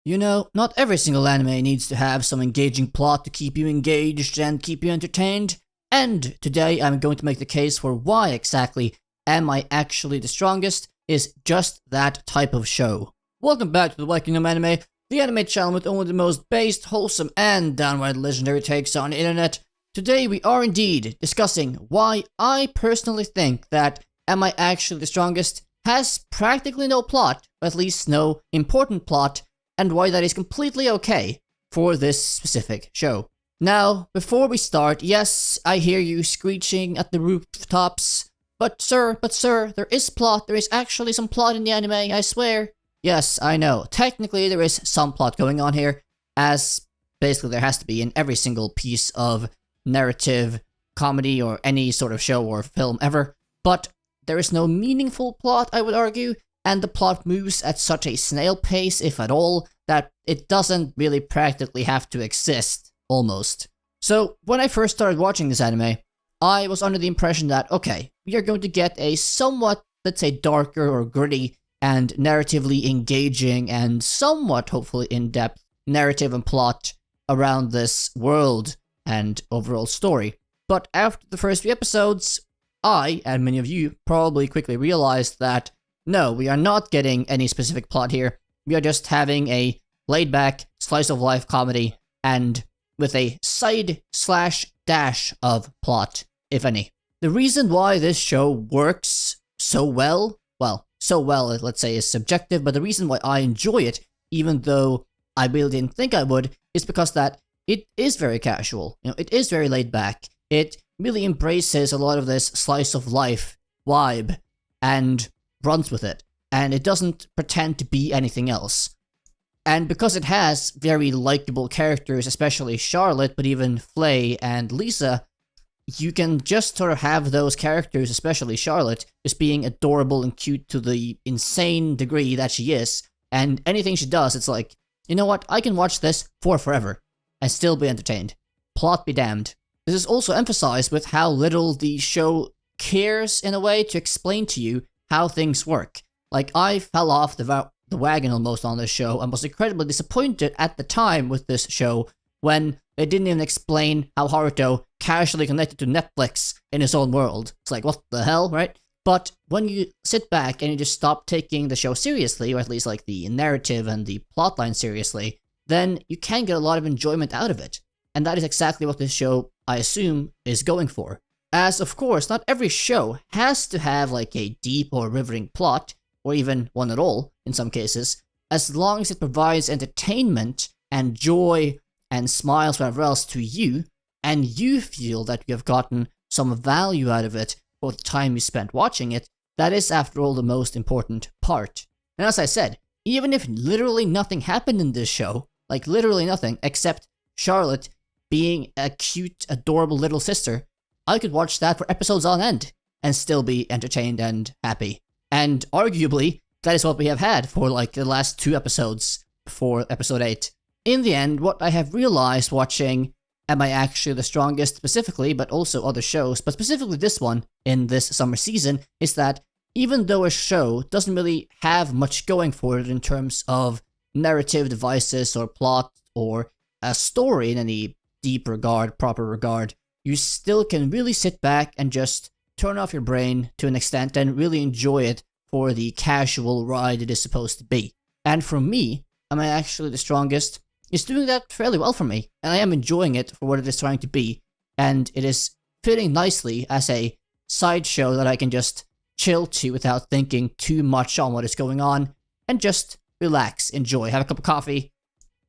You know, not every single anime needs to have some engaging plot to keep you engaged and keep you entertained, and today I'm going to make the case for why exactly Am I Actually the Strongest is just that type of show. Welcome back to the VikingGnomeAnime, the anime channel with only the most based, wholesome, and downright legendary takes on the internet. Today we are indeed discussing why I personally think that Am I Actually the Strongest has practically no plot, or at least no important plot, and why that is completely okay for this specific show. Now, before we start, yes, I hear you screeching at the rooftops, but sir, there is plot, there is actually some plot in the anime, I swear. Yes, I know, technically there is some plot going on here, as basically there has to be in every single piece of narrative, comedy, or any sort of show or film ever, but there is no meaningful plot, I would argue, and the plot moves at such a snail pace, if at all, that it doesn't really practically have to exist, almost. So, when I first started watching this anime, I was under the impression that, okay, we are going to get a somewhat, let's say, darker or gritty and narratively engaging and somewhat, hopefully, in-depth narrative and plot around this world and overall story. But after the first few episodes, I, and many of you, probably quickly realized that no, we are not getting any specific plot here. We are just having a laid-back, slice-of-life comedy, and with a side/dash of plot, if any. The reason why this show works so well, let's say, is subjective, but the reason why I enjoy it, even though I really didn't think I would, is because that it is very casual. You know, it is very laid-back. It really embraces a lot of this slice-of-life vibe, and runs with it, and it doesn't pretend to be anything else. And because it has very likable characters, especially Charlotte, but even Flay and Lisa, you can just sort of have those characters, especially Charlotte, just being adorable and cute to the insane degree that she is, and anything she does, it's like, you know what, I can watch this for forever, and still be entertained. Plot be damned. This is also emphasized with how little the show cares, in a way, to explain to you how things work. Like, I fell off the wagon almost on this show and was incredibly disappointed at the time with this show when they didn't even explain how Haruto casually connected to Netflix in his own world. It's like, what the hell, right? But when you sit back and you just stop taking the show seriously, or at least like the narrative and the plotline seriously, then you can get a lot of enjoyment out of it. And that is exactly what this show, I assume, is going for. As, of course, not every show has to have like a deep or riveting plot, or even one at all, in some cases, as long as it provides entertainment and joy and smiles, whatever else, to you, and you feel that you have gotten some value out of it for the time you spent watching it. That is, after all, the most important part. And as I said, even if literally nothing happened in this show, like literally nothing, except Charlotte being a cute, adorable little sister, I could watch that for episodes on end, and still be entertained and happy. And arguably, that is what we have had for like the last 2 episodes before episode 8. In the end, what I have realized watching Am I Actually the Strongest specifically, but also other shows, but specifically this one in this summer season, is that even though a show doesn't really have much going for it in terms of narrative devices or plot or a story in any deep regard, proper regard, you still can really sit back and just turn off your brain to an extent and really enjoy it for the casual ride it is supposed to be. And for me, Am I Actually the Strongest is doing that fairly well for me, and I am enjoying it for what it is trying to be, and it is fitting nicely as a sideshow that I can just chill to without thinking too much on what is going on, and just relax, enjoy, have a cup of coffee,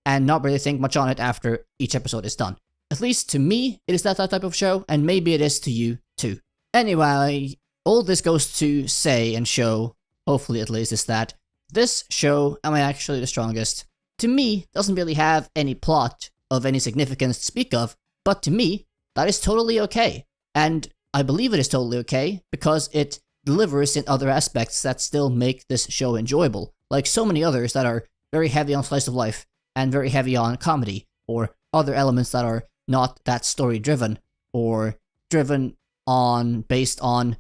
and not really think much on it after each episode is done. At least to me, it is that type of show, and maybe it is to you too. Anyway, all this goes to say and show, hopefully at least, is that this show, Am I Actually the Strongest, to me, doesn't really have any plot of any significance to speak of, but to me, that is totally okay. And I believe it is totally okay, because it delivers in other aspects that still make this show enjoyable, like so many others that are very heavy on slice of life, and very heavy on comedy, or other elements that are not that story-driven, or driven on, based on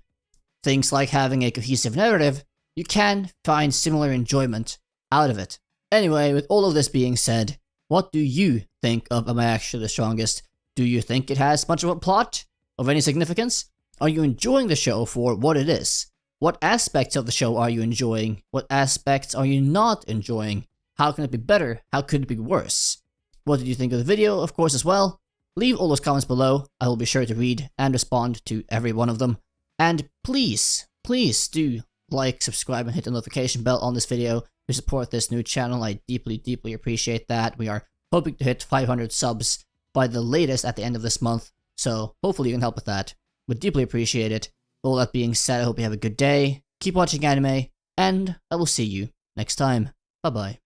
things like having a cohesive narrative. You can find similar enjoyment out of it. Anyway, with all of this being said, what do you think of Am I Actually the Strongest? Do you think it has much of a plot of any significance? Are you enjoying the show for what it is? What aspects of the show are you enjoying? What aspects are you not enjoying? How can it be better? How could it be worse? What did you think of the video, of course, as well? Leave all those comments below. I will be sure to read and respond to every one of them. And please do like, subscribe, and hit the notification bell on this video to support this new channel. I deeply appreciate that. We are hoping to hit 500 subs by the latest at the end of this month, so hopefully you can help with that. Would deeply appreciate it. All that being said, I hope you have a good day, keep watching anime, and I will see you next time. Bye bye.